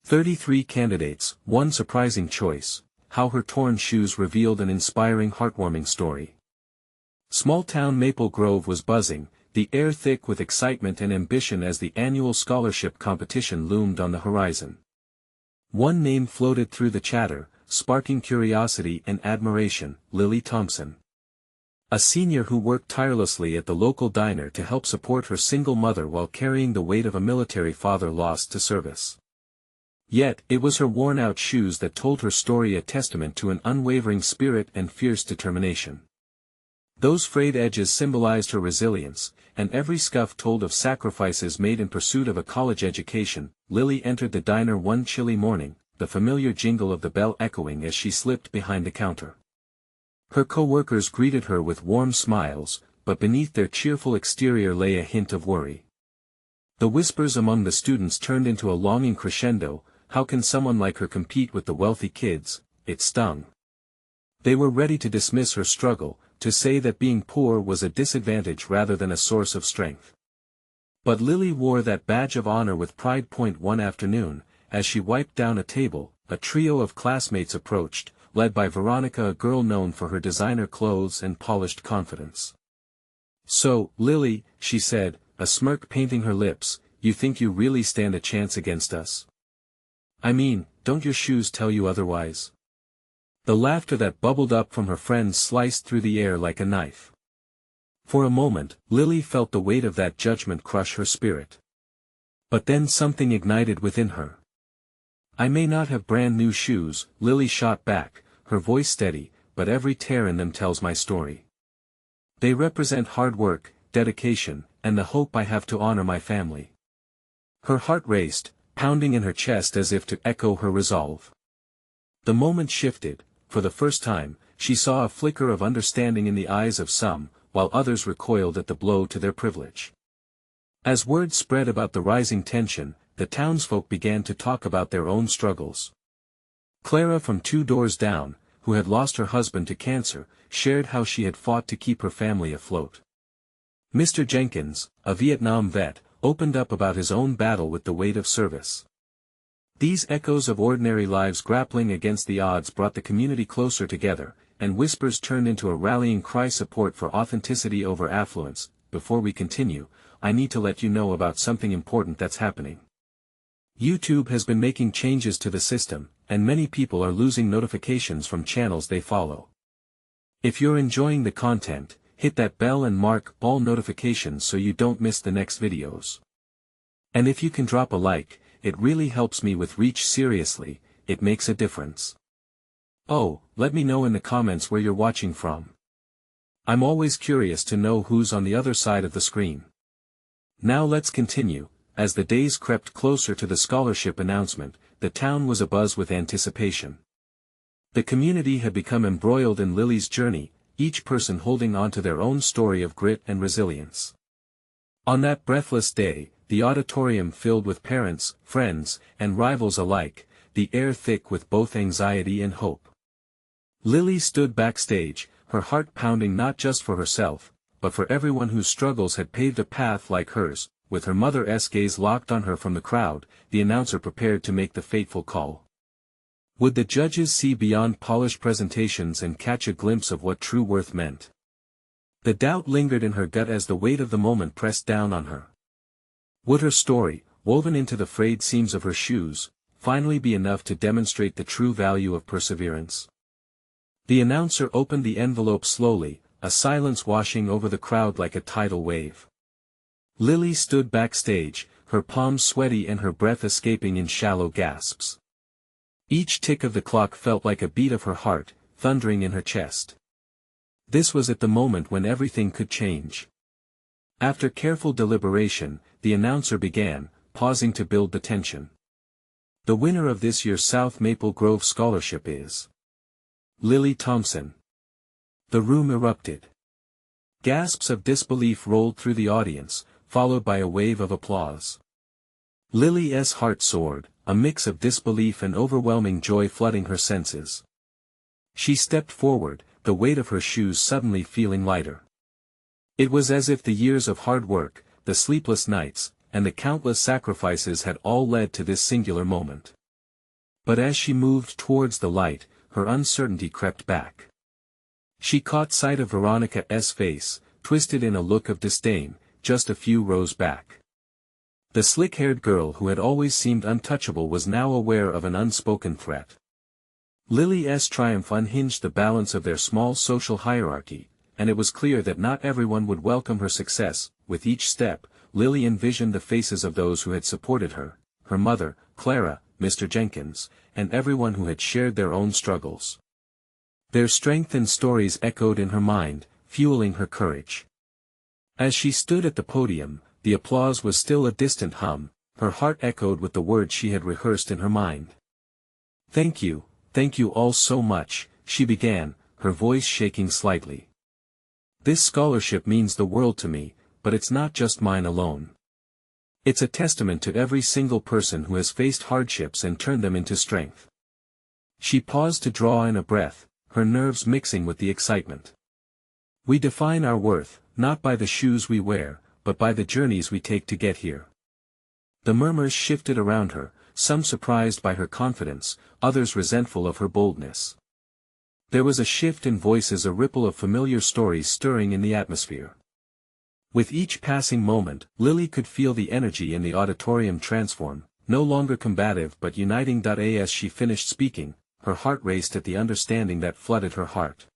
33 candidates, one surprising choice. How her torn shoes revealed an inspiring heartwarming story. Small-town Maple Grove was buzzing, the air thick with excitement and ambition as the annual scholarship competition loomed on the horizon. One name floated through the chatter, sparking curiosity and admiration: Lily Thompson. A senior who worked tirelessly at the local diner to help support her single mother while carrying the weight of a military father lost to service. Yet, it was her worn-out shoes that told her story, a testament to an unwavering spirit and fierce determination. Those frayed edges symbolized her resilience, and every scuff told of sacrifices made in pursuit of a college education. Lily entered the diner one chilly morning, the familiar jingle of the bell echoing as she slipped behind the counter. Her co-workers greeted her with warm smiles, but beneath their cheerful exterior lay a hint of worry. The whispers among the students turned into a longing crescendo. How can someone like her compete with the wealthy kids? It stung. They were ready to dismiss her struggle, to say that being poor was a disadvantage rather than a source of strength. But Lily wore that badge of honor with pride. One afternoon, as she wiped down a table, a trio of classmates approached, led by Veronica, a girl known for her designer clothes and polished confidence. "So, Lily," she said, a smirk painting her lips, "you think you really stand a chance against us? I mean, don't your shoes tell you otherwise?" The laughter that bubbled up from her friends sliced through the air like a knife. For a moment, Lily felt the weight of that judgment crush her spirit. But then something ignited within her. "I may not have brand new shoes," Lily shot back, her voice steady, "but every tear in them tells my story. They represent hard work, dedication, and the hope I have to honor my family." Her heart raced, pounding in her chest as if to echo her resolve. The moment shifted. For the first time, she saw a flicker of understanding in the eyes of some, while others recoiled at the blow to their privilege. As word spread about the rising tension, the townsfolk began to talk about their own struggles. Clara from 2 doors down, who had lost her husband to cancer, shared how she had fought to keep her family afloat. Mr. Jenkins, a Vietnam vet, opened up about his own battle with the weight of service. These echoes of ordinary lives grappling against the odds brought the community closer together, and whispers turned into a rallying cry: support for authenticity over affluence. Before we continue, I need to let you know about something important that's happening. YouTube has been making changes to the system, and many people are losing notifications from channels they follow. If you're enjoying the content, hit that bell and mark all notifications so you don't miss the next videos. And if you can drop a like, it really helps me with reach. Seriously, it makes a difference. Oh, let me know in the comments where you're watching from. I'm always curious to know who's on the other side of the screen. Now let's continue. As the days crept closer to the scholarship announcement, the town was abuzz with anticipation. The community had become embroiled in Lily's journey, each person holding on to their own story of grit and resilience. On that breathless day, the auditorium filled with parents, friends, and rivals alike, the air thick with both anxiety and hope. Lily stood backstage, her heart pounding not just for herself, but for everyone whose struggles had paved a path like hers. With her mother's gaze locked on her from the crowd, the announcer prepared to make the fateful call. Would the judges see beyond polished presentations and catch a glimpse of what true worth meant? The doubt lingered in her gut as the weight of the moment pressed down on her. Would her story, woven into the frayed seams of her shoes, finally be enough to demonstrate the true value of perseverance? The announcer opened the envelope slowly, a silence washing over the crowd like a tidal wave. Lily stood backstage, her palms sweaty and her breath escaping in shallow gasps. Each tick of the clock felt like a beat of her heart, thundering in her chest. This was at the moment when everything could change. After careful deliberation, the announcer began, pausing to build the tension. The winner of this year's South Maple Grove Scholarship is Lily Thompson. The room erupted. Gasps of disbelief rolled through the audience, followed by a wave of applause. Lily's heart soared, a mix of disbelief and overwhelming joy flooding her senses. She stepped forward, the weight of her shoes suddenly feeling lighter. It was as if the years of hard work, the sleepless nights, and the countless sacrifices had all led to this singular moment. But as she moved towards the light, her uncertainty crept back. She caught sight of Veronica's face, twisted in a look of disdain, just a few rows back. The slick-haired girl who had always seemed untouchable was now aware of an unspoken threat. Lily's triumph unhinged the balance of their small social hierarchy, and it was clear that not everyone would welcome her success. With each step, Lily envisioned the faces of those who had supported her, her mother, Clara, Mr. Jenkins, and everyone who had shared their own struggles. Their strength and stories echoed in her mind, fueling her courage. As she stood at the podium, the applause was still a distant hum, her heart echoed with the words she had rehearsed in her mind. Thank you all so much," she began, her voice shaking slightly. "This scholarship means the world to me, but it's not just mine alone. It's a testament to every single person who has faced hardships and turned them into strength." She paused to draw in a breath, her nerves mixing with the excitement. "We define our worth, not by the shoes we wear, but by the journeys we take to get here." The murmurs shifted around her, some surprised by her confidence, others resentful of her boldness. There was a shift in voices, a ripple of familiar stories stirring in the atmosphere. With each passing moment, Lily could feel the energy in the auditorium transform, no longer combative but uniting. As she finished speaking, her heart raced at the understanding that flooded her heart.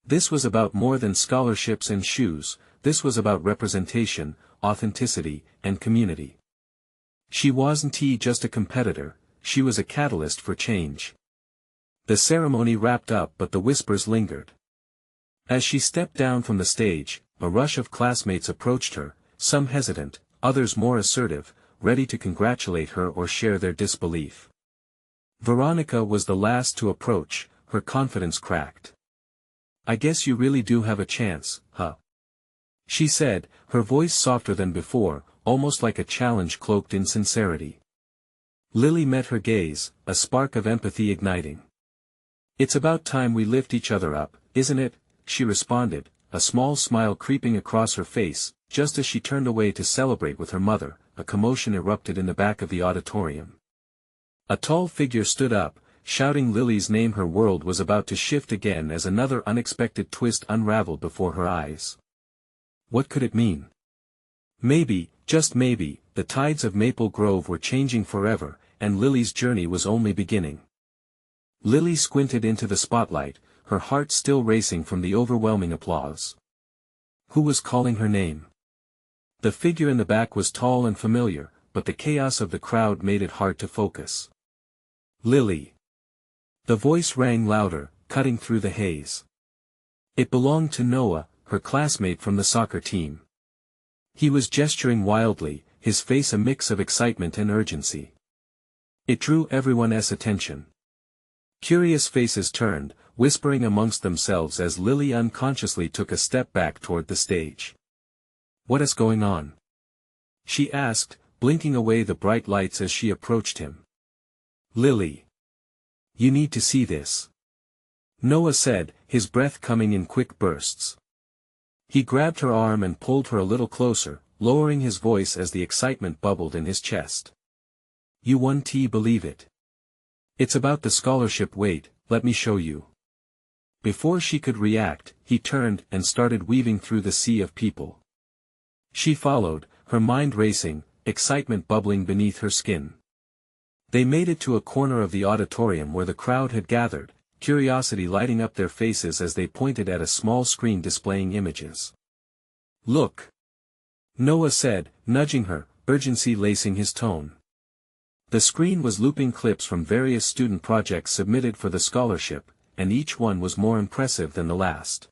This was about more than scholarships and shoes, this was about representation, authenticity, and community. She wasn't just a competitor, she was a catalyst for change. The ceremony wrapped up but the whispers lingered. As she stepped down from the stage, a rush of classmates approached her, some hesitant, others more assertive, ready to congratulate her or share their disbelief. Veronica was the last to approach, her confidence cracked. "I guess you really do have a chance, huh?" she said, her voice softer than before, almost like a challenge cloaked in sincerity. Lily met her gaze, a spark of empathy igniting. "It's about time we lift each other up, isn't it?" she responded, a small smile creeping across her face. Just as she turned away to celebrate with her mother, a commotion erupted in the back of the auditorium. A tall figure stood up, shouting Lily's name. Her world was about to shift again as another unexpected twist unraveled before her eyes. What could it mean? Maybe, just maybe, the tides of Maple Grove were changing forever, and Lily's journey was only beginning. Lily squinted into the spotlight, her heart still racing from the overwhelming applause. Who was calling her name? The figure in the back was tall and familiar, but the chaos of the crowd made it hard to focus. Lily. The voice rang louder, cutting through the haze. It belonged to Noah, her classmate from the soccer team. He was gesturing wildly, his face a mix of excitement and urgency. It drew everyone's attention. Curious faces turned, whispering amongst themselves as Lily unconsciously took a step back toward the stage. "What is going on?" she asked, blinking away the bright lights as she approached him. "Lily. You need to see this," Noah said, his breath coming in quick bursts. He grabbed her arm and pulled her a little closer, lowering his voice as the excitement bubbled in his chest. "You won't believe it. It's about the scholarship. Wait, let me show you." Before she could react, he turned and started weaving through the sea of people. She followed, her mind racing, excitement bubbling beneath her skin. They made it to a corner of the auditorium where the crowd had gathered, curiosity lighting up their faces as they pointed at a small screen displaying images. "Look," Noah said, nudging her, urgency lacing his tone. The screen was looping clips from various student projects submitted for the scholarship, and each one was more impressive than the last.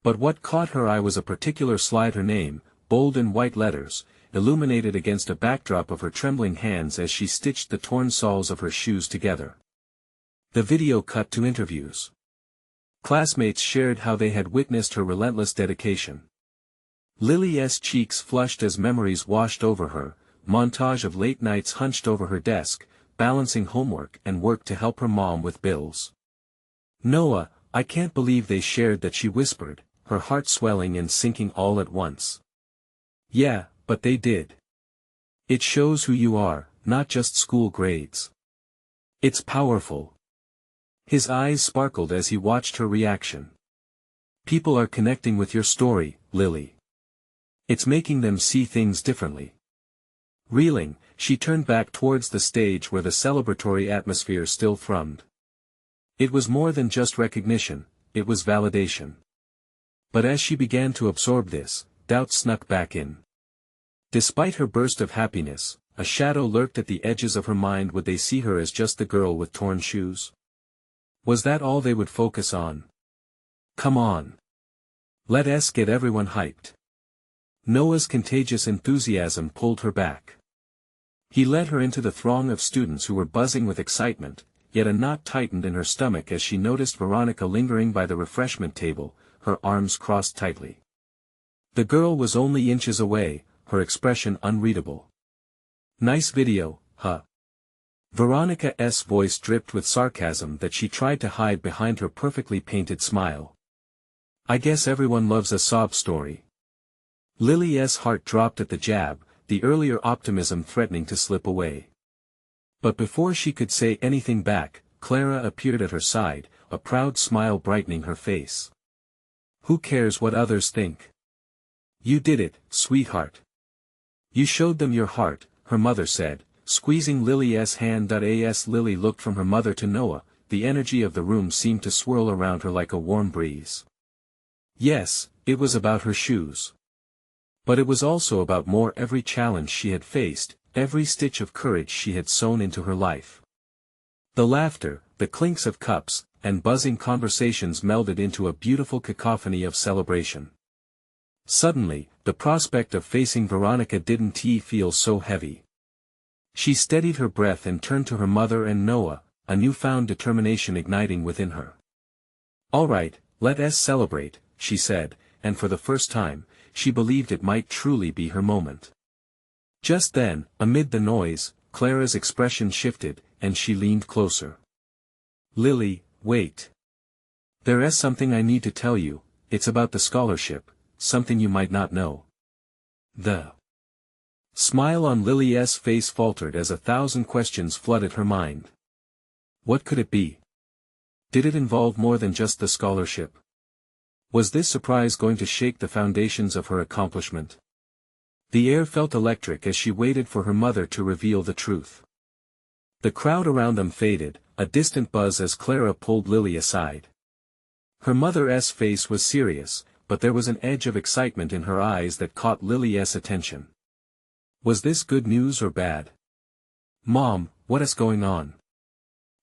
But what caught her eye was a particular slide. Her name, bold in white letters, illuminated against a backdrop of her trembling hands as she stitched the torn soles of her shoes together. The video cut to interviews. Classmates shared how they had witnessed her relentless dedication. Lily's cheeks flushed as memories washed over her, montage of late nights hunched over her desk, balancing homework and work to help her mom with bills. "Noah, I can't believe they shared that," she whispered, her heart swelling and sinking all at once. "Yeah, but they did. It shows who you are, not just school grades." It's powerful. His eyes sparkled as he watched her reaction. People are connecting with your story, Lily. It's making them see things differently. Reeling, she turned back towards the stage where the celebratory atmosphere still thrummed. It was more than just recognition, it was validation. But as she began to absorb this, doubt snuck back in. Despite her burst of happiness, a shadow lurked at the edges of her mind. Would they see her as just the girl with torn shoes? Was that all they would focus on? Come on. Let us get everyone hyped. Noah's contagious enthusiasm pulled her back. He led her into the throng of students who were buzzing with excitement, yet a knot tightened in her stomach as she noticed Veronica lingering by the refreshment table, her arms crossed tightly. The girl was only inches away, her expression unreadable. Nice video, huh? Veronica's voice dripped with sarcasm that she tried to hide behind her perfectly painted smile. I guess everyone loves a sob story. Lily's heart dropped at the jab, the earlier optimism threatening to slip away. But before she could say anything back, Clara appeared at her side, a proud smile brightening her face. Who cares what others think? You did it, sweetheart. You showed them your heart, her mother said, squeezing Lily's hand. As Lily looked from her mother to Noah, the energy of the room seemed to swirl around her like a warm breeze. Yes, it was about her shoes. But it was also about more. Every challenge she had faced, every stitch of courage she had sewn into her life. The laughter, the clinks of cups, and buzzing conversations melded into a beautiful cacophony of celebration. Suddenly, the prospect of facing Veronica didn't feel so heavy. She steadied her breath and turned to her mother and Noah, a newfound determination igniting within her. All right, let us celebrate, she said, and for the first time, she believed it might truly be her moment. Just then, amid the noise, Clara's expression shifted, and she leaned closer. Lily, wait. There is something I need to tell you. It's about the scholarship, something you might not know. The smile on Lily's face faltered as 1,000 questions flooded her mind. What could it be? Did it involve more than just the scholarship? Was this surprise going to shake the foundations of her accomplishment? The air felt electric as she waited for her mother to reveal the truth. The crowd around them faded, a distant buzz as Clara pulled Lily aside. Her mother's face was serious, but there was an edge of excitement in her eyes that caught Lily's attention. Was this good news or bad? Mom, what is going on?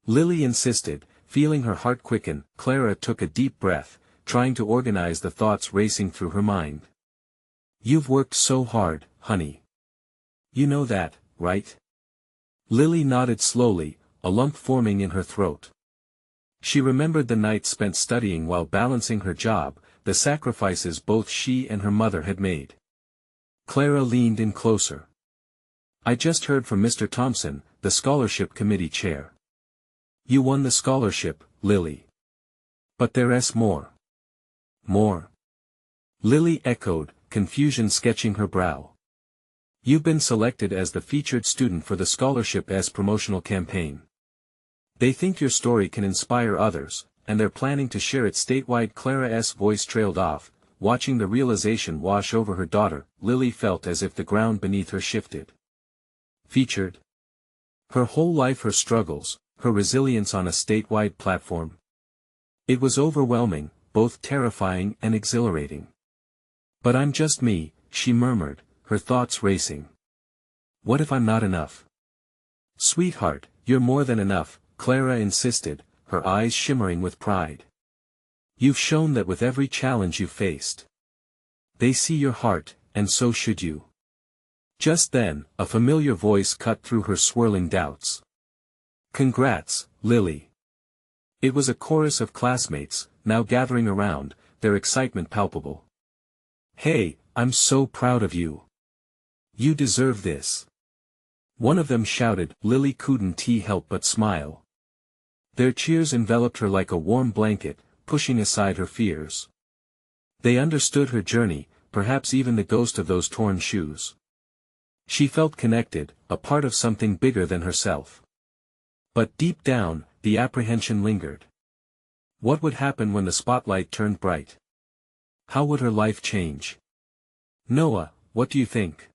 Lily insisted, feeling her heart quicken. Clara took a deep breath, trying to organize the thoughts racing through her mind. You've worked so hard, honey. You know that, right? Lily nodded slowly, a lump forming in her throat. She remembered the nights spent studying while balancing her job, the sacrifices both she and her mother had made. Clara leaned in closer. I just heard from Mr. Thompson, the scholarship committee chair. You won the scholarship, Lily. But there's more. More. Lily echoed, confusion sketching her brow. You've been selected as the featured student for the scholarship's promotional campaign. They think your story can inspire others, and they're planning to share it statewide. Clara's voice trailed off, watching the realization wash over her daughter. Lily felt as if the ground beneath her shifted. Featured? Her whole life, her struggles, her resilience on a statewide platform. It was overwhelming, both terrifying and exhilarating. But I'm just me, she murmured, her thoughts racing. What if I'm not enough? Sweetheart, you're more than enough, Clara insisted, her eyes shimmering with pride. You've shown that with every challenge you've faced. They see your heart, and so should you. Just then, a familiar voice cut through her swirling doubts. Congrats, Lily. It was a chorus of classmates, now gathering around, their excitement palpable. Hey, I'm so proud of you. You deserve this. One of them shouted. Lily couldn't help but smile. Their cheers enveloped her like a warm blanket, pushing aside her fears. They understood her journey, perhaps even the ghost of those torn shoes. She felt connected, a part of something bigger than herself. But deep down, the apprehension lingered. What would happen when the spotlight turned bright? How would her life change? Noah, what do you think?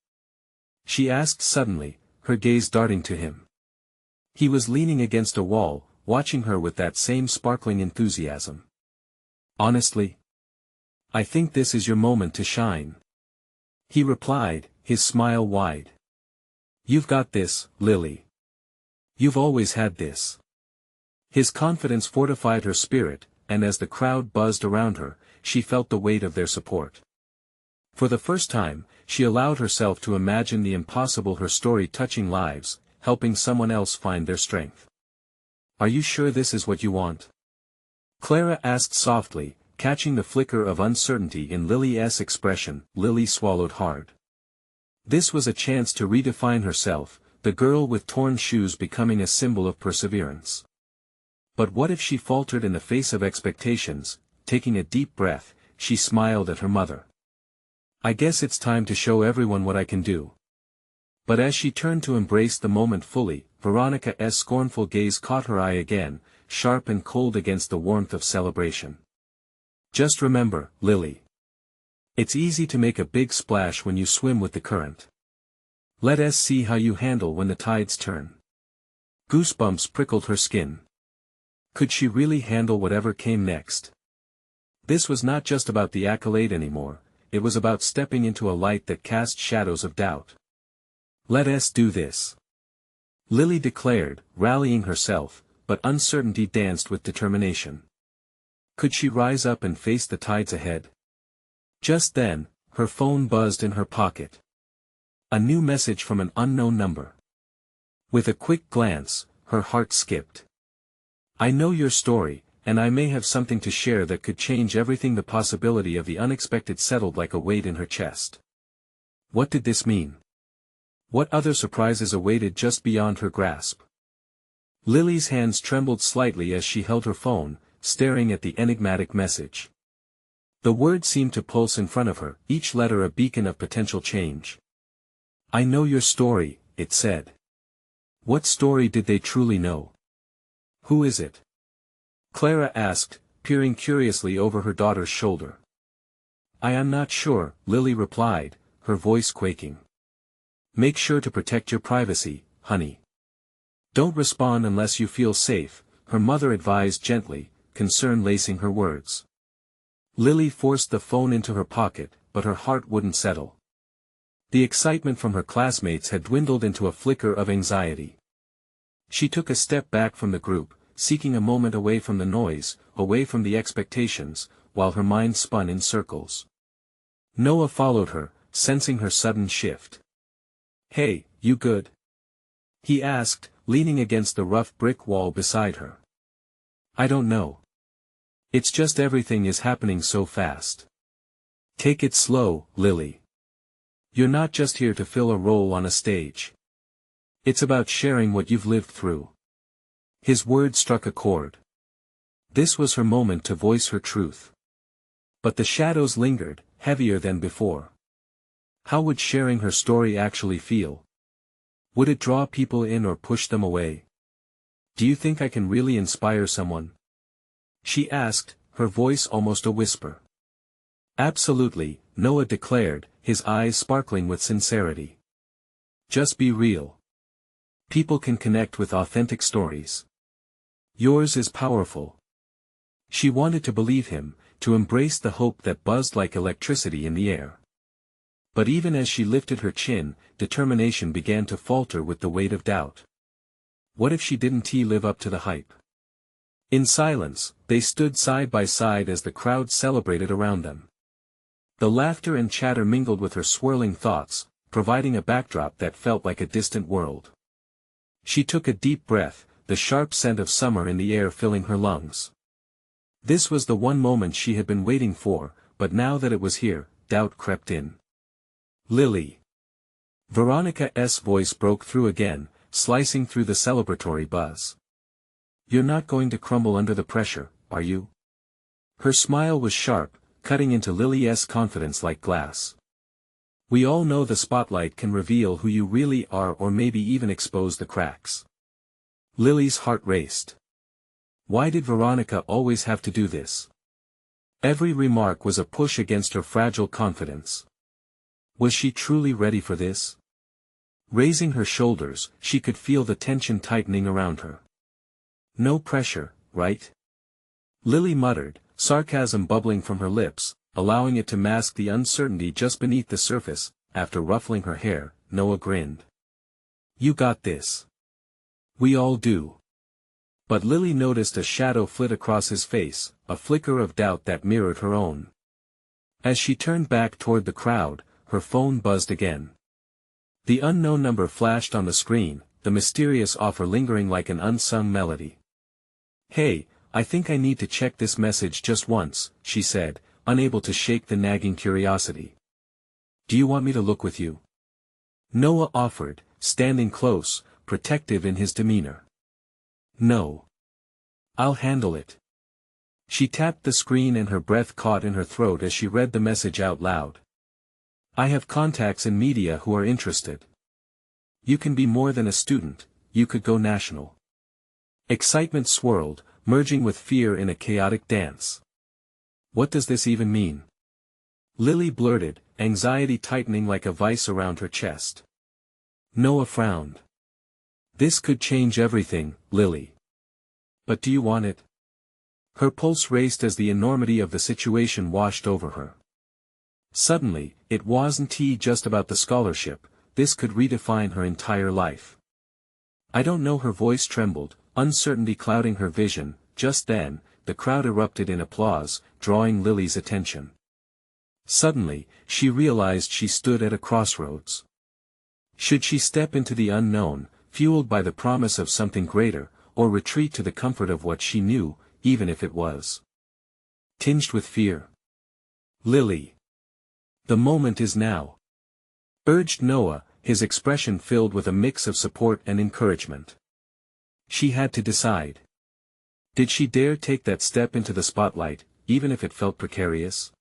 She asked suddenly, her gaze darting to him. He was leaning against a wall, watching her with that same sparkling enthusiasm. Honestly? I think this is your moment to shine. He replied, his smile wide. You've got this, Lily. You've always had this. His confidence fortified her spirit, and as the crowd buzzed around her, she felt the weight of their support. For the first time, she allowed herself to imagine the impossible, her story touching lives, helping someone else find their strength. Are you sure this is what you want? Clara asked softly, catching the flicker of uncertainty in Lily's expression. Lily swallowed hard. This was a chance to redefine herself, the girl with torn shoes becoming a symbol of perseverance. But what if she faltered in the face of expectations? Taking a deep breath, she smiled at her mother. I guess it's time to show everyone what I can do. But as she turned to embrace the moment fully, Veronica's scornful gaze caught her eye again, sharp and cold against the warmth of celebration. Just remember, Lily. It's easy to make a big splash when you swim with the current. Let us see how you handle when the tides turn. Goosebumps prickled her skin. Could she really handle whatever came next? This was not just about the accolade anymore, it was about stepping into a light that cast shadows of doubt. Let us do this. Lily declared, rallying herself, but uncertainty danced with determination. Could she rise up and face the tides ahead? Just then, her phone buzzed in her pocket. A new message from an unknown number. With a quick glance, her heart skipped. I know your story, and I may have something to share that could change everything. The possibility of the unexpected settled like a weight in her chest. What did this mean? What other surprises awaited just beyond her grasp? Lily's hands trembled slightly as she held her phone, staring at the enigmatic message. The words seemed to pulse in front of her, each letter a beacon of potential change. I know your story, it said. What story did they truly know? Who is it? Clara asked, peering curiously over her daughter's shoulder. I am not sure, Lily replied, her voice quaking. Make sure to protect your privacy, honey. Don't respond unless you feel safe, her mother advised gently, concern lacing her words. Lily forced the phone into her pocket, but her heart wouldn't settle. The excitement from her classmates had dwindled into a flicker of anxiety. She took a step back from the group, seeking a moment away from the noise, away from the expectations, while her mind spun in circles. Noah followed her, sensing her sudden shift. Hey, you good? He asked, leaning against the rough brick wall beside her. I don't know. It's just everything is happening so fast. Take it slow, Lily. You're not just here to fill a role on a stage. It's about sharing what you've lived through. His words struck a chord. This was her moment to voice her truth. But the shadows lingered, heavier than before. How would sharing her story actually feel? Would it draw people in or push them away? Do you think I can really inspire someone? She asked, her voice almost a whisper. Absolutely, Noah declared, his eyes sparkling with sincerity. Just be real. People can connect with authentic stories. Yours is powerful. She wanted to believe him, to embrace the hope that buzzed like electricity in the air. But even as she lifted her chin, determination began to falter with the weight of doubt. What if she didn't live up to the hype? In silence, they stood side by side as the crowd celebrated around them. The laughter and chatter mingled with her swirling thoughts, providing a backdrop that felt like a distant world. She took a deep breath, the sharp scent of summer in the air filling her lungs. This was the one moment she had been waiting for, but now that it was here, doubt crept in. Lily. Veronica's voice broke through again, slicing through the celebratory buzz. You're not going to crumble under the pressure, are you? Her smile was sharp, cutting into Lily's confidence like glass. We all know the spotlight can reveal who you really are or maybe even expose the cracks. Lily's heart raced. Why did Veronica always have to do this? Every remark was a push against her fragile confidence. Was she truly ready for this? Raising her shoulders, she could feel the tension tightening around her. No pressure, right? Lily muttered, sarcasm bubbling from her lips, allowing it to mask the uncertainty just beneath the surface. After ruffling her hair, Noah grinned. You got this. We all do. But Lily noticed a shadow flit across his face, a flicker of doubt that mirrored her own. As she turned back toward the crowd, her phone buzzed again. The unknown number flashed on the screen, the mysterious offer lingering like an unsung melody. Hey, I think I need to check this message just once, she said, unable to shake the nagging curiosity. Do you want me to look with you? Noah offered, standing close, protective in his demeanor. No. I'll handle it. She tapped the screen and her breath caught in her throat as she read the message out loud. I have contacts in media who are interested. You can be more than a student, you could go national. Excitement swirled, merging with fear in a chaotic dance. What does this even mean? Lily blurted, anxiety tightening like a vice around her chest. Noah frowned. This could change everything, Lily. But do you want it? Her pulse raced as the enormity of the situation washed over her. Suddenly, it wasn't just about the scholarship, this could redefine her entire life. I don't know. Her voice trembled, uncertainty clouding her vision. Just then, the crowd erupted in applause, drawing Lily's attention. Suddenly, she realized she stood at a crossroads. Should she step into the unknown, fueled by the promise of something greater, or retreat to the comfort of what she knew, even if it was tinged with fear? Lily. The moment is now. Urged Noah, his expression filled with a mix of support and encouragement. She had to decide. Did she dare take that step into the spotlight, even if it felt precarious?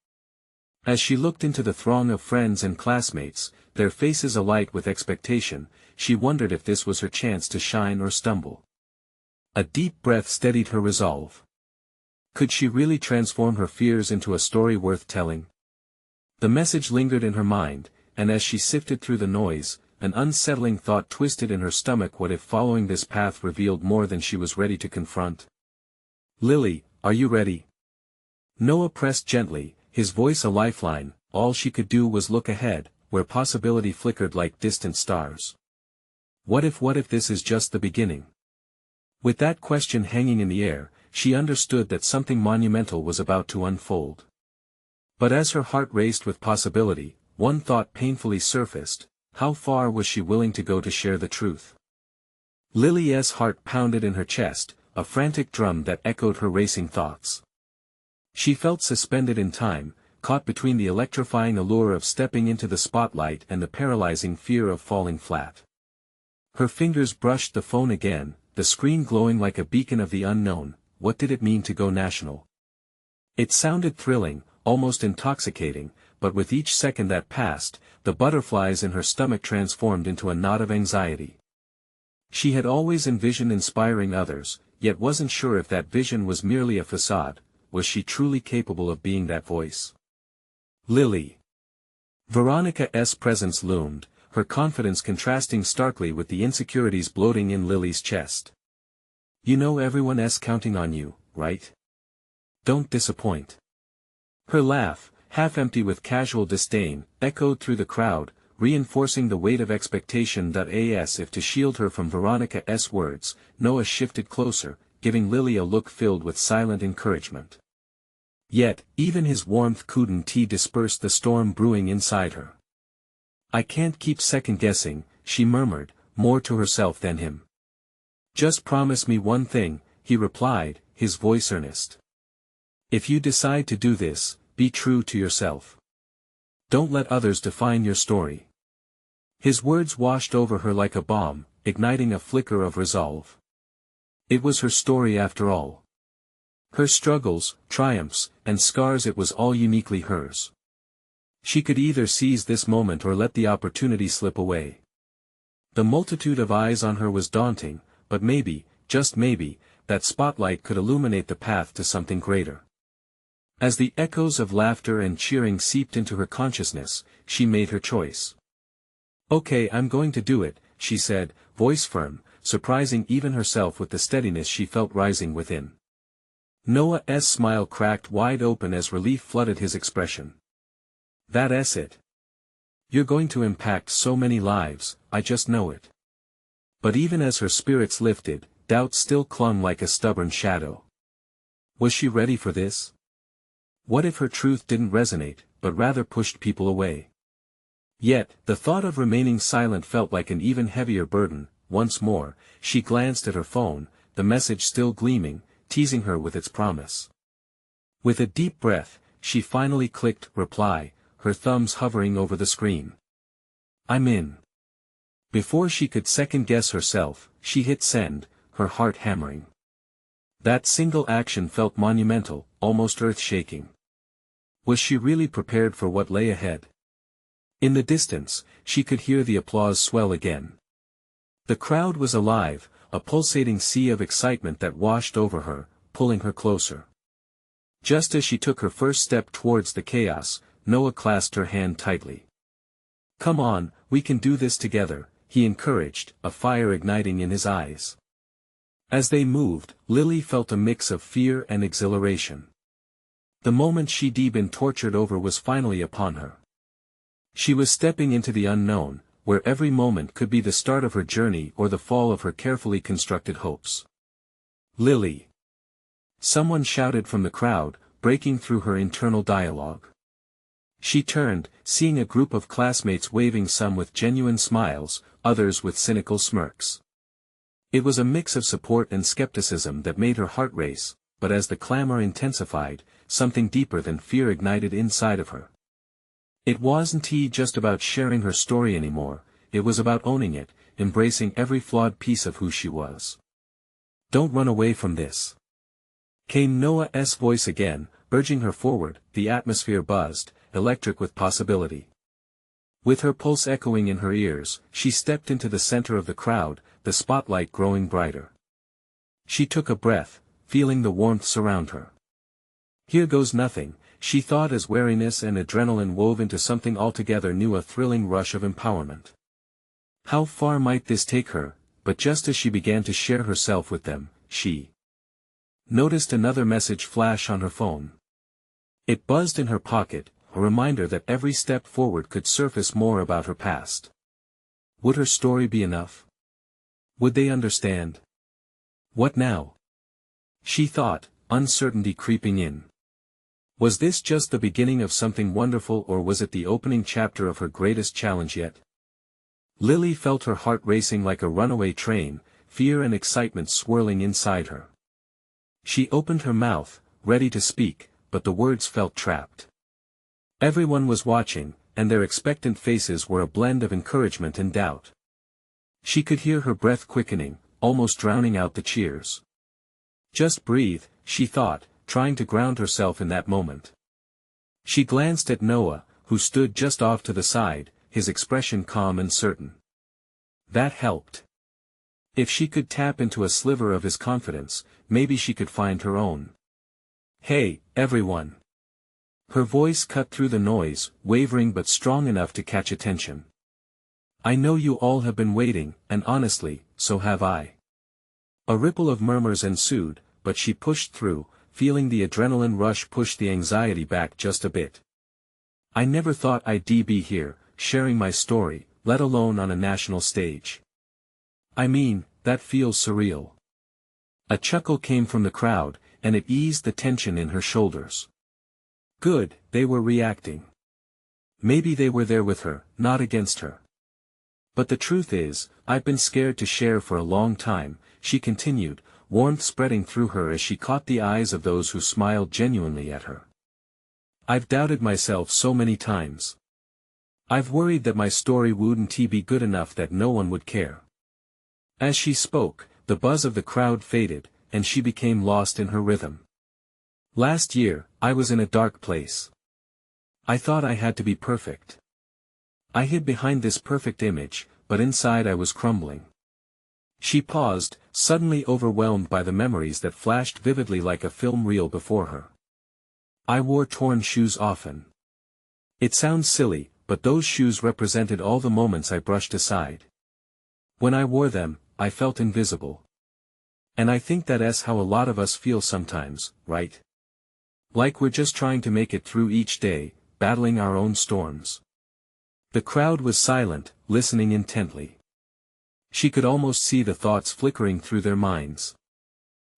As she looked into the throng of friends and classmates, their faces alight with expectation, she wondered if this was her chance to shine or stumble. A deep breath steadied her resolve. Could she really transform her fears into a story worth telling? The message lingered in her mind, and as she sifted through the noise, an unsettling thought twisted in her stomach. What if following this path revealed more than she was ready to confront? Lily, are you ready? Noah pressed gently, his voice a lifeline. All she could do was look ahead, where possibility flickered like distant stars. What if this is just the beginning? With that question hanging in the air, she understood that something monumental was about to unfold. But as her heart raced with possibility, one thought painfully surfaced: how far was she willing to go to share the truth? Lily's heart pounded in her chest, a frantic drum that echoed her racing thoughts. She felt suspended in time, caught between the electrifying allure of stepping into the spotlight and the paralyzing fear of falling flat. Her fingers brushed the phone again, the screen glowing like a beacon of the unknown. What did it mean to go national? It sounded thrilling, almost intoxicating, but with each second that passed, the butterflies in her stomach transformed into a knot of anxiety. She had always envisioned inspiring others, yet wasn't sure if that vision was merely a facade. Was she truly capable of being that voice? Lily. Veronica's presence loomed, her confidence contrasting starkly with the insecurities bloating in Lily's chest. You know everyone's counting on you, right? Don't disappoint. Her laugh, half empty with casual disdain, echoed through the crowd, reinforcing the weight of expectation. As if to shield her from Veronica's words, Noah shifted closer, giving Lily a look filled with silent encouragement. Yet, even his warmth couldn't disperse the storm brewing inside her. I can't keep second-guessing, she murmured, more to herself than him. Just promise me one thing, he replied, his voice earnest. If you decide to do this, be true to yourself. Don't let others define your story. His words washed over her like a bomb, igniting a flicker of resolve. It was her story after all. Her struggles, triumphs, and scars, it was all uniquely hers. She could either seize this moment or let the opportunity slip away. The multitude of eyes on her was daunting, but maybe, just maybe, that spotlight could illuminate the path to something greater. As the echoes of laughter and cheering seeped into her consciousness, she made her choice. "Okay, I'm going to do it," she said, voice firm, surprising even herself with the steadiness she felt rising within. Noah's smile cracked wide open as relief flooded his expression. "That's it. You're going to impact so many lives, I just know it." But even as her spirits lifted, doubt still clung like a stubborn shadow. Was she ready for this? What if her truth didn't resonate, but rather pushed people away? Yet, the thought of remaining silent felt like an even heavier burden. Once more, she glanced at her phone, the message still gleaming, teasing her with its promise. With a deep breath, she finally clicked reply, her thumbs hovering over the screen. "I'm in." Before she could second-guess herself, she hit send, her heart hammering. That single action felt monumental, almost earth-shaking. Was she really prepared for what lay ahead? In the distance, she could hear the applause swell again. The crowd was alive, a pulsating sea of excitement that washed over her, pulling her closer. Just as she took her first step towards the chaos, Noah clasped her hand tightly. "Come on, we can do this together," he encouraged, a fire igniting in his eyes. As they moved, Lily felt a mix of fear and exhilaration. The moment she'd been tortured over was finally upon her. She was stepping into the unknown, where every moment could be the start of her journey or the fall of her carefully constructed hopes. "Lily!" Someone shouted from the crowd, breaking through her internal dialogue. She turned, seeing a group of classmates waving, some with genuine smiles, others with cynical smirks. It was a mix of support and skepticism that made her heart race, but as the clamor intensified, something deeper than fear ignited inside of her. It wasn't just about sharing her story anymore, it was about owning it, embracing every flawed piece of who she was. "Don't run away from this," came Noah's voice again, urging her forward. The atmosphere buzzed, electric with possibility. With her pulse echoing in her ears, she stepped into the center of the crowd, the spotlight growing brighter. She took a breath, feeling the warmth surround her. Here goes nothing, she thought as wariness and adrenaline wove into something altogether new, a thrilling rush of empowerment. How far might this take her? But just as she began to share herself with them, she noticed another message flash on her phone. It buzzed in her pocket, a reminder that every step forward could surface more about her past. Would her story be enough? Would they understand? What now? She thought, uncertainty creeping in. Was this just the beginning of something wonderful, or was it the opening chapter of her greatest challenge yet? Lily felt her heart racing like a runaway train, fear and excitement swirling inside her. She opened her mouth, ready to speak, but the words felt trapped. Everyone was watching, and their expectant faces were a blend of encouragement and doubt. She could hear her breath quickening, almost drowning out the cheers. Just breathe, she thought, trying to ground herself in that moment. She glanced at Noah, who stood just off to the side, his expression calm and certain. That helped. If she could tap into a sliver of his confidence, maybe she could find her own. "Hey, everyone!" Her voice cut through the noise, wavering but strong enough to catch attention. "I know you all have been waiting, and honestly, so have I." A ripple of murmurs ensued, but she pushed through, feeling the adrenaline rush push the anxiety back just a bit. "I never thought I'd be here, sharing my story, let alone on a national stage. I mean, that feels surreal." A chuckle came from the crowd, and it eased the tension in her shoulders. Good, they were reacting. Maybe they were there with her, not against her. "But the truth is, I've been scared to share for a long time," she continued, warmth spreading through her as she caught the eyes of those who smiled genuinely at her. "I've doubted myself so many times. I've worried that my story wouldn't be good enough, that no one would care." As she spoke, the buzz of the crowd faded, and she became lost in her rhythm. "Last year, I was in a dark place. I thought I had to be perfect. I hid behind this perfect image, but inside I was crumbling. She paused, suddenly overwhelmed by the memories that flashed vividly like a film reel before her. I wore torn shoes often. It sounds silly, but those shoes represented all the moments I brushed aside. When I wore them, I felt invisible. And I think that's how a lot of us feel sometimes, right? Like we're just trying to make it through each day, battling our own storms. The crowd was silent, listening intently. She could almost see the thoughts flickering through their minds.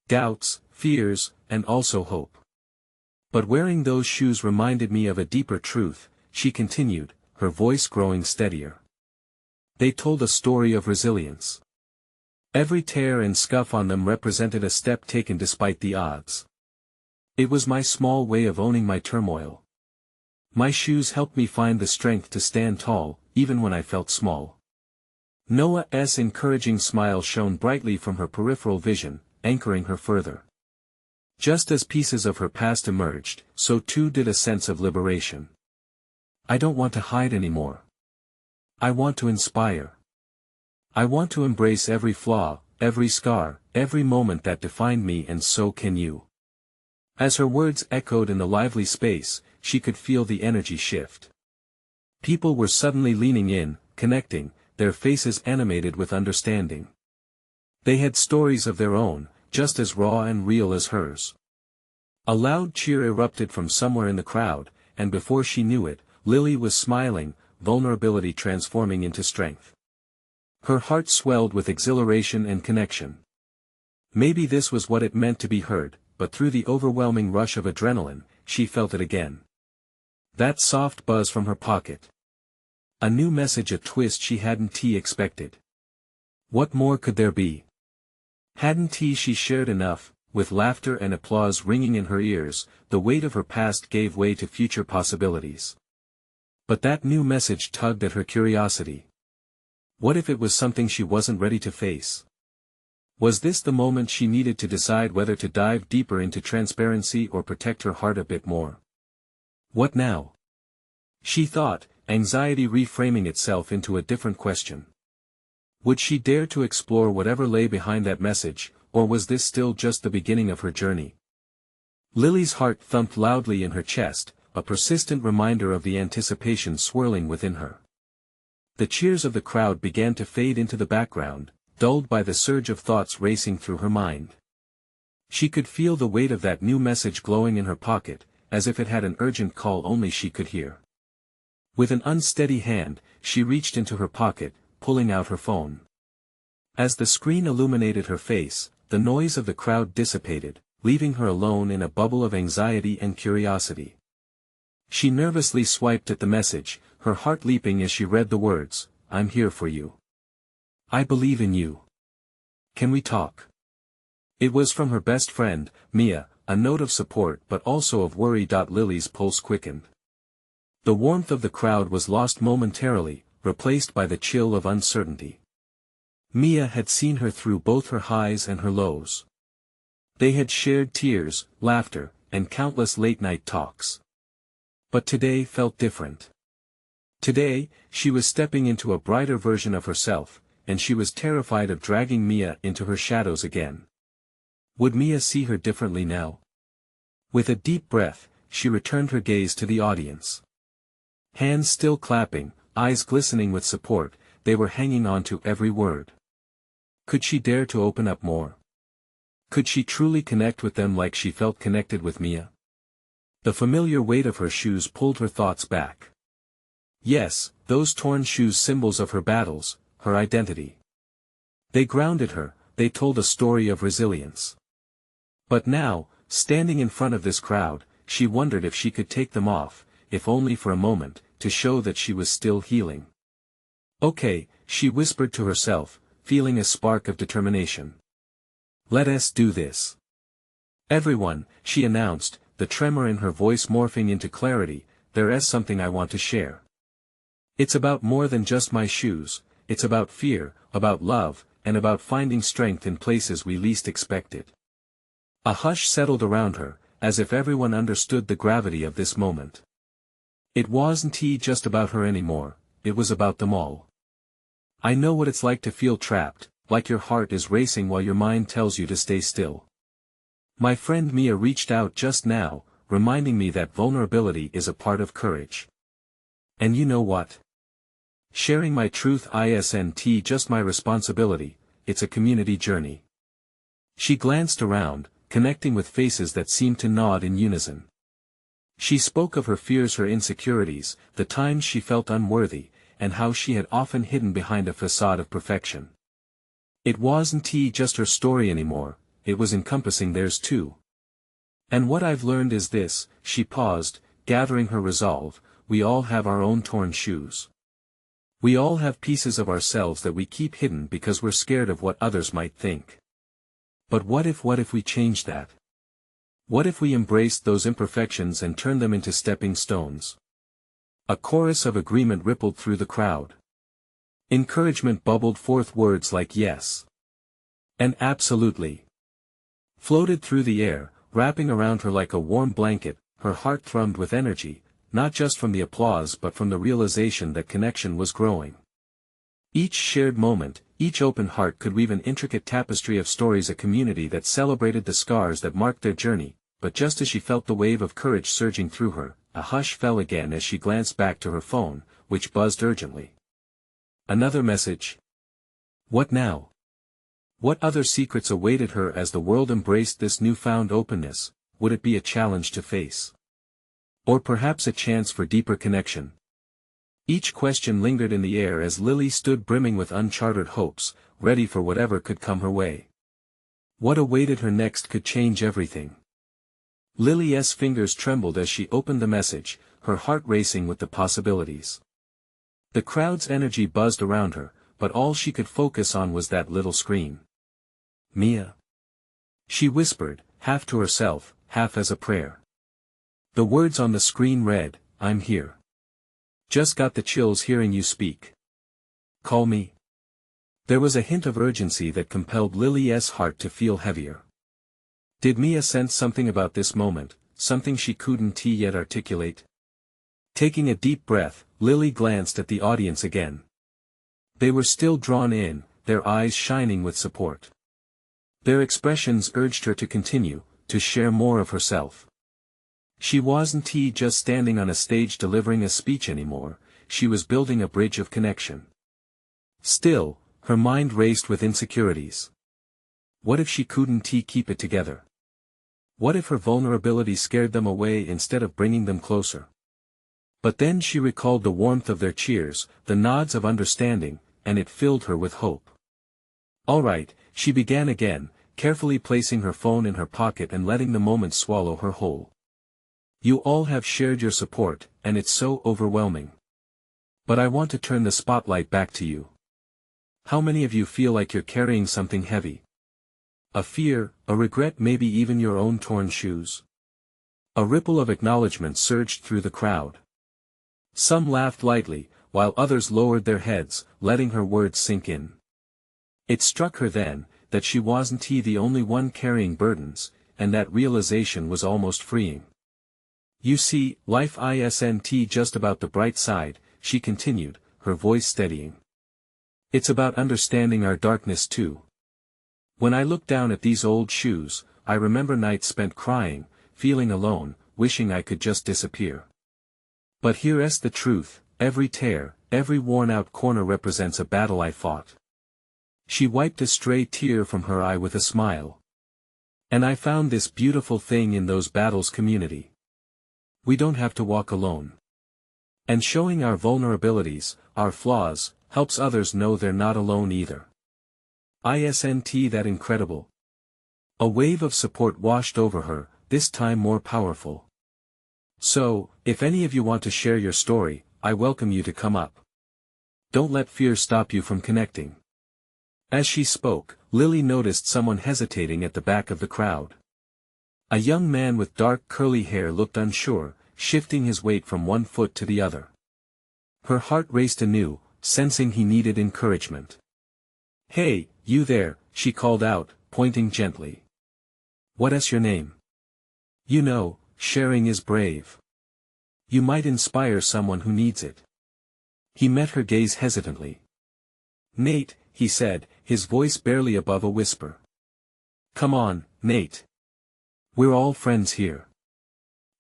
Doubts, fears, and also hope. But wearing those shoes reminded me of a deeper truth, she continued, her voice growing steadier. They told a story of resilience. Every tear and scuff on them represented a step taken despite the odds. It was my small way of owning my turmoil. My shoes helped me find the strength to stand tall, even when I felt small. Noah's encouraging smile shone brightly from her peripheral vision, anchoring her further. Just as pieces of her past emerged, so too did a sense of liberation. I don't want to hide anymore. I want to inspire. I want to embrace every flaw, every scar, every moment that defined me, and so can you. As her words echoed in the lively space, she could feel the energy shift. People were suddenly leaning in, connecting, their faces animated with understanding. They had stories of their own, just as raw and real as hers. A loud cheer erupted from somewhere in the crowd, and before she knew it, Lily was smiling, vulnerability transforming into strength. Her heart swelled with exhilaration and connection. Maybe this was what it meant to be heard, but through the overwhelming rush of adrenaline, she felt it again. That soft buzz from her pocket. A new message, a twist she hadn't expected. What more could there be? Hadn't she shared enough? With laughter and applause ringing in her ears, the weight of her past gave way to future possibilities. But that new message tugged at her curiosity. What if it was something she wasn't ready to face? Was this the moment she needed to decide whether to dive deeper into transparency or protect her heart a bit more? What now? She thought, anxiety reframing itself into a different question. Would she dare to explore whatever lay behind that message, or was this still just the beginning of her journey? Lily's heart thumped loudly in her chest, a persistent reminder of the anticipation swirling within her. The cheers of the crowd began to fade into the background, dulled by the surge of thoughts racing through her mind. She could feel the weight of that new message glowing in her pocket, as if it had an urgent call only she could hear. With an unsteady hand, she reached into her pocket, pulling out her phone. As the screen illuminated her face, the noise of the crowd dissipated, leaving her alone in a bubble of anxiety and curiosity. She nervously swiped at the message, her heart leaping as she read the words, "I'm here for you. I believe in you. Can we talk?" It was from her best friend, Mia, a note of support but also of worry. Lily's pulse quickened. The warmth of the crowd was lost momentarily, replaced by the chill of uncertainty. Mia had seen her through both her highs and her lows. They had shared tears, laughter, and countless late-night talks. But today felt different. Today, she was stepping into a brighter version of herself, and she was terrified of dragging Mia into her shadows again. Would Mia see her differently now? With a deep breath, she returned her gaze to the audience. Hands still clapping, eyes glistening with support, they were hanging on to every word. Could she dare to open up more? Could she truly connect with them like she felt connected with Mia? The familiar weight of her shoes pulled her thoughts back. Yes, those torn shoes, symbols of her battles, her identity. They grounded her, they told a story of resilience. But now, standing in front of this crowd, she wondered if she could take them off, if only for a moment, to show that she was still healing. "Okay," she whispered to herself, feeling a spark of determination. "Let us do this." "Everyone," she announced, the tremor in her voice morphing into clarity, "there is something I want to share. It's about more than just my shoes, it's about fear, about love, and about finding strength in places we least expect it." A hush settled around her, as if everyone understood the gravity of this moment. It wasn't just about her anymore, it was about them all. "I know what it's like to feel trapped," like your heart is racing while your mind tells you to stay still. My friend Mia reached out just now, reminding me that vulnerability is a part of courage. And you know what? Sharing my truth isn't just my responsibility, it's a community journey. She glanced around, connecting with faces that seemed to nod in unison. She spoke of her fears, her insecurities, the times she felt unworthy, and how she had often hidden behind a facade of perfection. It wasn't just her story anymore, it was encompassing theirs too. And what I've learned is this, she paused, gathering her resolve, we all have our own torn shoes. We all have pieces of ourselves that we keep hidden because we're scared of what others might think. But what if we changed that? What if we embraced those imperfections and turned them into stepping stones? A chorus of agreement rippled through the crowd. Encouragement bubbled forth, words like yes and absolutely floated through the air, wrapping around her like a warm blanket. Her heart thrummed with energy, not just from the applause but from the realization that connection was growing. Each shared moment, each open heart could weave an intricate tapestry of stories, a community that celebrated the scars that marked their journey. But just as she felt the wave of courage surging through her, a hush fell again as she glanced back to her phone, which buzzed urgently. Another message. What now? What other secrets awaited her as the world embraced this newfound openness? Would it be a challenge to face? Or perhaps a chance for deeper connection? Each question lingered in the air as Lily stood brimming with uncharted hopes, ready for whatever could come her way. What awaited her next could change everything. Lily's fingers trembled as she opened the message, her heart racing with the possibilities. The crowd's energy buzzed around her, but all she could focus on was that little screen. Mia. She whispered, half to herself, half as a prayer. The words on the screen read, I'm here. Just got the chills hearing you speak. Call me. There was a hint of urgency that compelled Lily's heart to feel heavier. Did Mia sense something about this moment, something she couldn't yet articulate? Taking a deep breath, Lily glanced at the audience again. They were still drawn in, their eyes shining with support. Their expressions urged her to continue, to share more of herself. She wasn't just standing on a stage delivering a speech anymore, she was building a bridge of connection. Still, her mind raced with insecurities. What if she couldn't keep it together? What if her vulnerability scared them away instead of bringing them closer? But then she recalled the warmth of their cheers, the nods of understanding, and it filled her with hope. All right, she began again, carefully placing her phone in her pocket and letting the moment swallow her whole. You all have shared your support, and it's so overwhelming. But I want to turn the spotlight back to you. How many of you feel like you're carrying something heavy? A fear, a regret, maybe even your own torn shoes? A ripple of acknowledgement surged through the crowd. Some laughed lightly, while others lowered their heads, letting her words sink in. It struck her then, that she wasn't the only one carrying burdens, and that realization was almost freeing. You see, life isn't just about the bright side, she continued, her voice steadying. It's about understanding our darkness too. When I look down at these old shoes, I remember nights spent crying, feeling alone, wishing I could just disappear. But here's the truth, every tear, every worn-out corner represents a battle I fought. She wiped a stray tear from her eye with a smile. And I found this beautiful thing in those battles: community. We don't have to walk alone. And showing our vulnerabilities, our flaws, helps others know they're not alone either. Isn't that incredible? A wave of support washed over her, this time more powerful. So, if any of you want to share your story, I welcome you to come up. Don't let fear stop you from connecting. As she spoke, Lily noticed someone hesitating at the back of the crowd. A young man with dark curly hair looked unsure, shifting his weight from one foot to the other. Her heart raced anew, sensing he needed encouragement. Hey, you there, she called out, pointing gently. What's your name? You know, sharing is brave. You might inspire someone who needs it. He met her gaze hesitantly. Nate, he said, his voice barely above a whisper. "Come on, Nate. We're all friends here.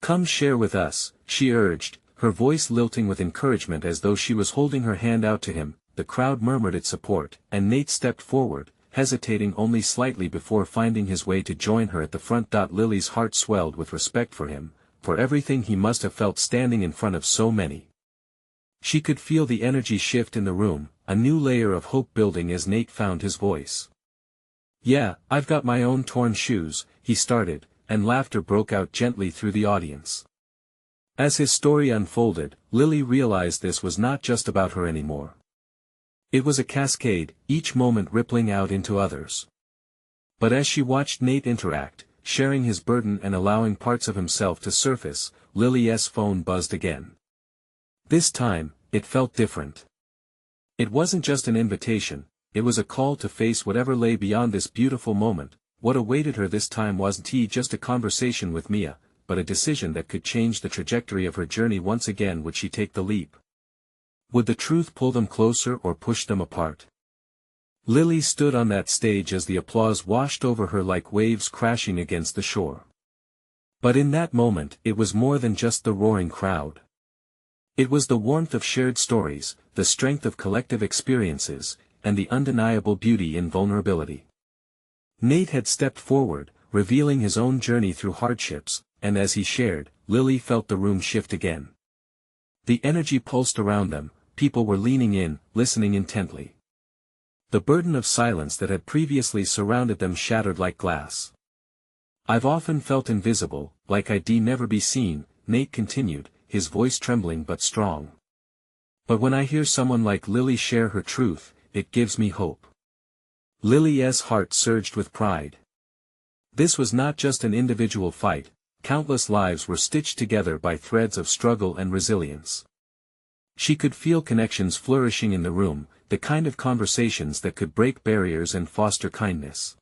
Come share with us," she urged, her voice lilting with encouragement as though she was holding her hand out to him. The crowd murmured its support, and Nate stepped forward, hesitating only slightly before finding his way to join her at the front. Lily's heart swelled with respect for him, for everything he must have felt standing in front of so many. She could feel the energy shift in the room, a new layer of hope building as Nate found his voice. "Yeah, I've got my own torn shoes," he started, and laughter broke out gently through the audience. As his story unfolded, Lily realized this was not just about her anymore. It was a cascade, each moment rippling out into others. But as she watched Nate interact, sharing his burden and allowing parts of himself to surface, Lily's phone buzzed again. This time, it felt different. It wasn't just an invitation, it was a call to face whatever lay beyond this beautiful moment. What awaited her this time wasn't just a conversation with Mia, but a decision that could change the trajectory of her journey once again. Would she take the leap? Would the truth pull them closer or push them apart? Lily stood on that stage as the applause washed over her like waves crashing against the shore. But in that moment it was more than just the roaring crowd. It was the warmth of shared stories, the strength of collective experiences, and the undeniable beauty in vulnerability. Nate had stepped forward, revealing his own journey through hardships, and as he shared, Lily felt the room shift again. The energy pulsed around them, people were leaning in, listening intently. The burden of silence that had previously surrounded them shattered like glass. "I've often felt invisible, like I'd never be seen," Nate continued, his voice trembling but strong. "But when I hear someone like Lily share her truth, it gives me hope." Lily's heart surged with pride. This was not just an individual fight, countless lives were stitched together by threads of struggle and resilience. She could feel connections flourishing in the room, the kind of conversations that could break barriers and foster kindness.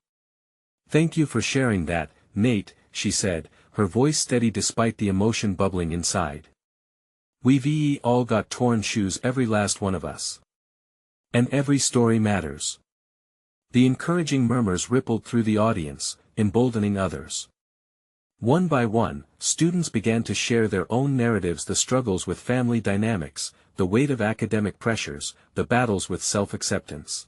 "Thank you for sharing that, Nate," she said, her voice steady despite the emotion bubbling inside. "We've all got torn shoes, every last one of us. And every story matters." The encouraging murmurs rippled through the audience, emboldening others. One by one, students began to share their own narratives, the struggles with family dynamics, the weight of academic pressures, the battles with self-acceptance.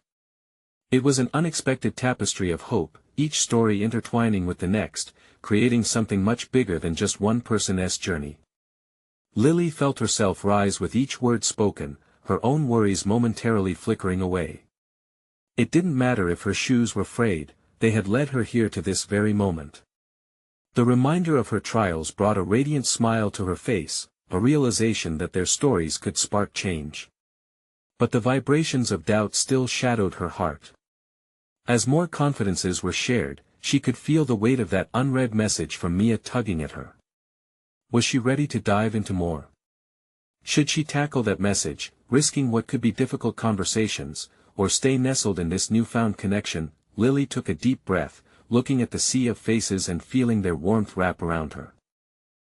It was an unexpected tapestry of hope, each story intertwining with the next, creating something much bigger than just one person's journey. Lily felt herself rise with each word spoken, her own worries momentarily flickering away. It didn't matter if her shoes were frayed, they had led her here to this very moment. The reminder of her trials brought a radiant smile to her face, a realization that their stories could spark change. But the vibrations of doubt still shadowed her heart. As more confidences were shared, she could feel the weight of that unread message from Mia tugging at her. Was she ready to dive into more? Should she tackle that message, risking what could be difficult conversations, or stay nestled in this newfound connection? Lily took a deep breath, looking at the sea of faces and feeling their warmth wrap around her.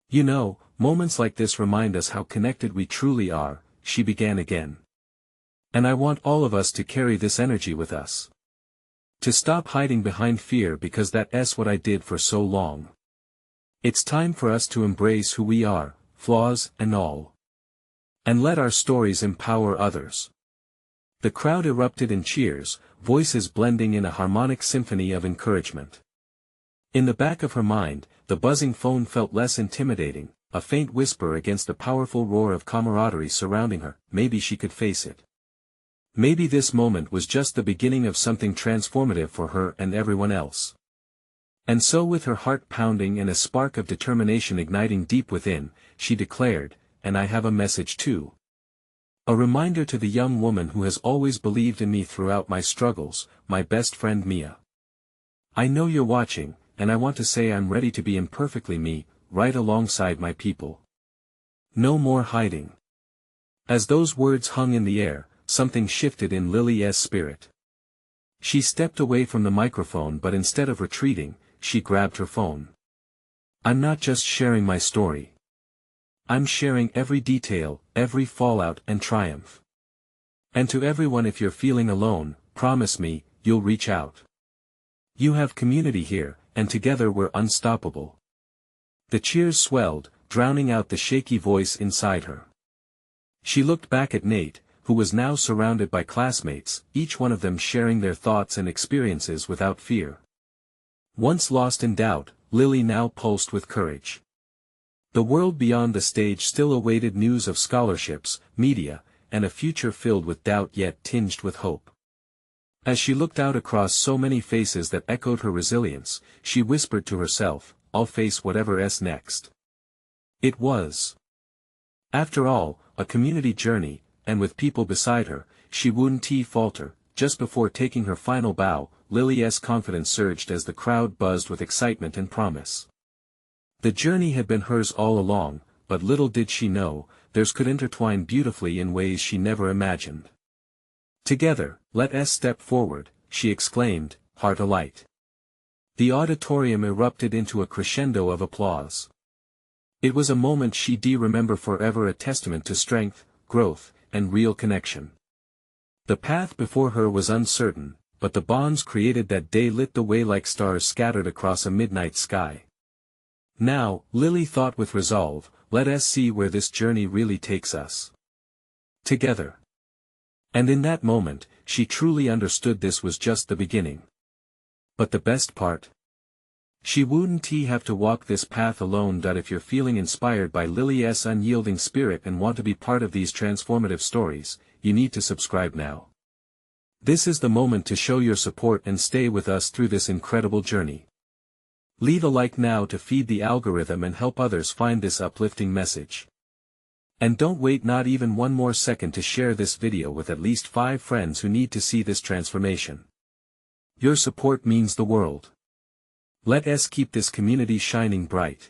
"You know, moments like this remind us how connected we truly are," she began again. "And I want all of us to carry this energy with us. To stop hiding behind fear because that's what I did for so long. It's time for us to embrace who we are, flaws and all. And let our stories empower others." The crowd erupted in cheers, voices blending in a harmonic symphony of encouragement. In the back of her mind, the buzzing phone felt less intimidating, a faint whisper against the powerful roar of camaraderie surrounding her. Maybe she could face it. Maybe this moment was just the beginning of something transformative for her and everyone else. And so, with her heart pounding and a spark of determination igniting deep within, she declared, "And I have a message too. A reminder to the young woman who has always believed in me throughout my struggles, my best friend Mia. I know you're watching, and I want to say I'm ready to be imperfectly me, right alongside my people. No more hiding." As those words hung in the air, something shifted in Lily's spirit. She stepped away from the microphone, but instead of retreating, she grabbed her phone. "I'm not just sharing my story. I'm sharing every detail, every fallout and triumph. And to everyone, if you're feeling alone, promise me, you'll reach out. You have community here, and together we're unstoppable. The cheers swelled, drowning out the shaky voice inside her. She looked back at Nate, who was now surrounded by classmates, each one of them sharing their thoughts and experiences without fear. Once lost in doubt, Lily now pulsed with courage. The world beyond the stage still awaited news of scholarships, media, and a future filled with doubt yet tinged with hope. As she looked out across so many faces that echoed her resilience, she whispered to herself, "I'll face whatever's next." It was, after all, a community journey, and with people beside her, she wouldn't falter. Just before taking her final bow, Lily's confidence surged as the crowd buzzed with excitement and promise. The journey had been hers all along, but little did she know, theirs could intertwine beautifully in ways she never imagined. "Together, let us step forward," she exclaimed, heart alight. The auditorium erupted into a crescendo of applause. It was a moment she'd remember forever, a testament to strength, growth, and real connection. The path before her was uncertain, but the bonds created that day lit the way like stars scattered across a midnight sky. Now, Lily thought with resolve, let us see where this journey really takes us. Together. And in that moment, she truly understood this was just the beginning. But the best part? She wouldn't have to walk this path alone. If you're feeling inspired by Lily's unyielding spirit and want to be part of these transformative stories, you need to subscribe now. This is the moment to show your support and stay with us through this incredible journey. Leave a like now to feed the algorithm and help others find this uplifting message. And don't wait not even one more second to share this video with at least 5 friends who need to see this transformation. Your support means the world. Let us keep this community shining bright.